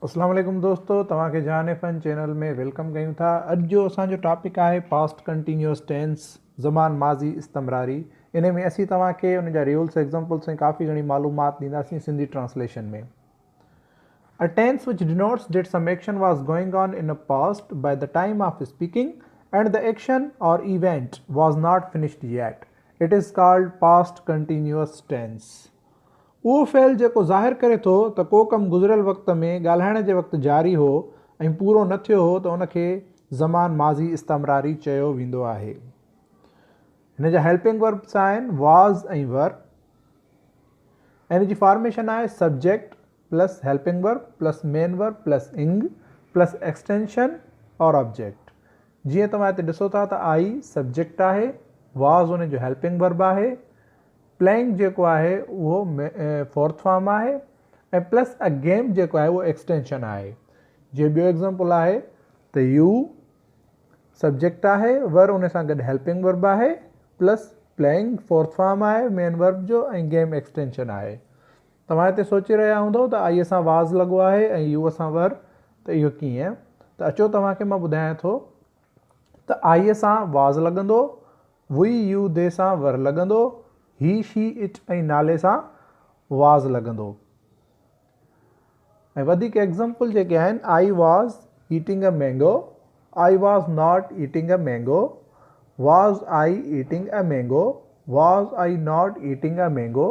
अस्सलाम वालेकुम दोस्तों, तव्हांखे जहान फन चैनल में वेलकम कयूं था। अॼु जो असांजो टॉपिक आहे पास्ट कंटिन्यूअस टेंस, ज़मान माज़ी इस्तमरारी। इन में असीं तव्हांखे उन जा रूल्स एग्जाम्पल्स ऐं काफ़ी घणी मालूमात ॾींदासीं सिंधी ट्रांसलेशन में। A tense which denotes that some action was going on in the past by the time of speaking and the action or event was not finished yet. It is called past continuous tense. उहो fail जेको ज़ाहिर करे थो त को कमु गुज़िरियल वक़्त में ॻाल्हाइण जे वक़्तु जारी हो ऐं पूरो न थियो हो त उनखे ज़मान माज़ी इस्तमरारी चयो वेंदो आहे। हिन जा हेल्पिंग वर्ब्स आहिनि वाज़ ऐं वर। हिन जी फॉर्मेशन आहे subject plus helping verb plus main verb plus इंग प्लस एक्सटेंशन और ऑब्जेक्ट। जीअं तव्हां हिते ॾिसो था त आई सब्जेक्ट आहे, वाज़ उन जो हेल्पिंग वर्ब आहे, प्लेइंग जेको आहे उहो फोर्थ फॉर्म आहे ऐं प्लस अ गेम जेको आहे उहो एक्सटेंशन आहे। जीअं ॿियो एग्ज़ाम्पल आहे त यू सब्जेक्ट आहे, वर उन सां गॾु हेल्पिंग वर्ब आहे प्लस प्लेइंग फोर्थ फॉर्म आहे मेन वर्ब जो ऐं गेम एक्सटेंशन आहे। तव्हां हिते सोचे रहिया हूंदव त आई सां वाज़ लॻो आहे ऐं यू सां वर, त इहो कीअं? त अचो तव्हांखे मां ॿुधायां थो त आई सां वाज़ लॻंदो, वी यू दे सां वर लॻंदो, ही शी इट ऐं नाले सां वाज़ लॻंदो। ऐं वधीक एग्ज़ाम्पल जेके आहिनि I was eating a mango, I was not eating a mango, was I eating a mango, was I not eating a mango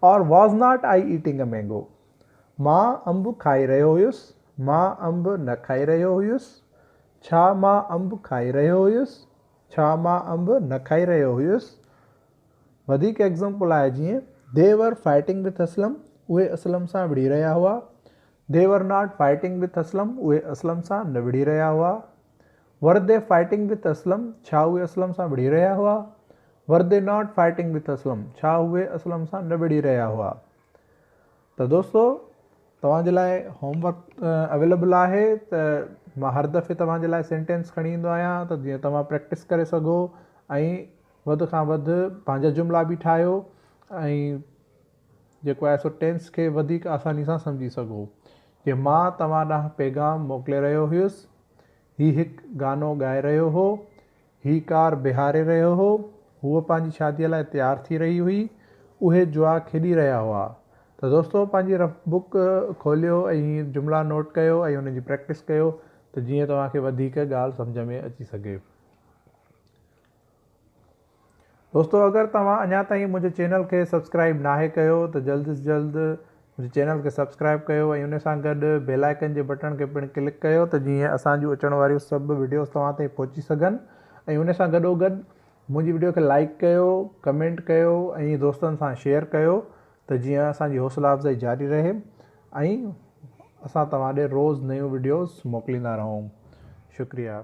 और was not I eating a mango. मां अंब खाई रहियो हुयुसि, मां अंब न खाई रहियो हुयुसि, छा मां अंब खाई रहियो हुयुसि, छा मां अंब न खाई रहियो हुयुसि। वधीक एग्ज़ाम्पल आहे जीअं दे वर फाइटिंग विथ असलम, उहे असलम सां विड़ी रहिया हुआ। दे were not fighting with Aslam, उहे असलम सां न विड़ी रहिया हुआ। वर दे फाइटिंग विथ असलम, छा उहे असलम सां विड़ी रहिया हुआ। वर they not fighting with Aslam, छा उहे असलम सां न विड़ी रहिया हुआ। त दोस्तों तव्हांजे लाइ होमवर्क अवेलेबल आहे त मां हर दफ़े तव्हांजे लाइ सेंटेंस खणी ईंदो आहियां त जीअं तव्हां प्रैक्टिस करे सघो ऐं वधि खां वधि पंहिंजा जुमिला बि ठाहियो ऐं जेको आहे सो टेंस खे वधीक आसानी सां सम्झी सघो। कि मां तव्हां ॾांहुं पैगाम मोकिले रहियो हुयुसि, ही हिकु गानो ॻाए रहियो हो, ही कार बिहारे रहियो हो, हूअ पंहिंजी शादीअ लाइ तयारु थी रही हुई, उहे जुआ खेॾी रहिया हुआ। त दोस्तों पंहिंजी रफ बुक खोलियो ऐं जुमिला नोट कयो ऐं उनजी प्रैक्टिस कयो त जीअं तव्हांखे वधीक ॻाल्हि सम्झ में अची सघे। दोस्तों अगरि तव्हां अञा ताईं मुंहिंजे चैनल खे सब्सक्राइब नाहे कयो त जल्द से जल्द मुंहिंजे चैनल खे सब्सक्राइब कयो ऐं उन सां गॾु बेल आइकन जे बटन खे पिणु क्लिक कयो त जीअं असांजूं अचण वारियूं सभु वीडियोस तव्हां ताईं पहुची सघनि। ऐं उन सां गॾोगॾु मुंहिंजी वीडियो खे लाइक कयो, कमेंट कयो ऐं दोस्तनि सां शेयर कयो त जीअं असांजी हौसला अफ़ज़ाई जारी रहे ऐं असां तव्हां ॾे रोज़ु नयूं वीडियोस मोकिलींदा रहूं। शुक्रिया।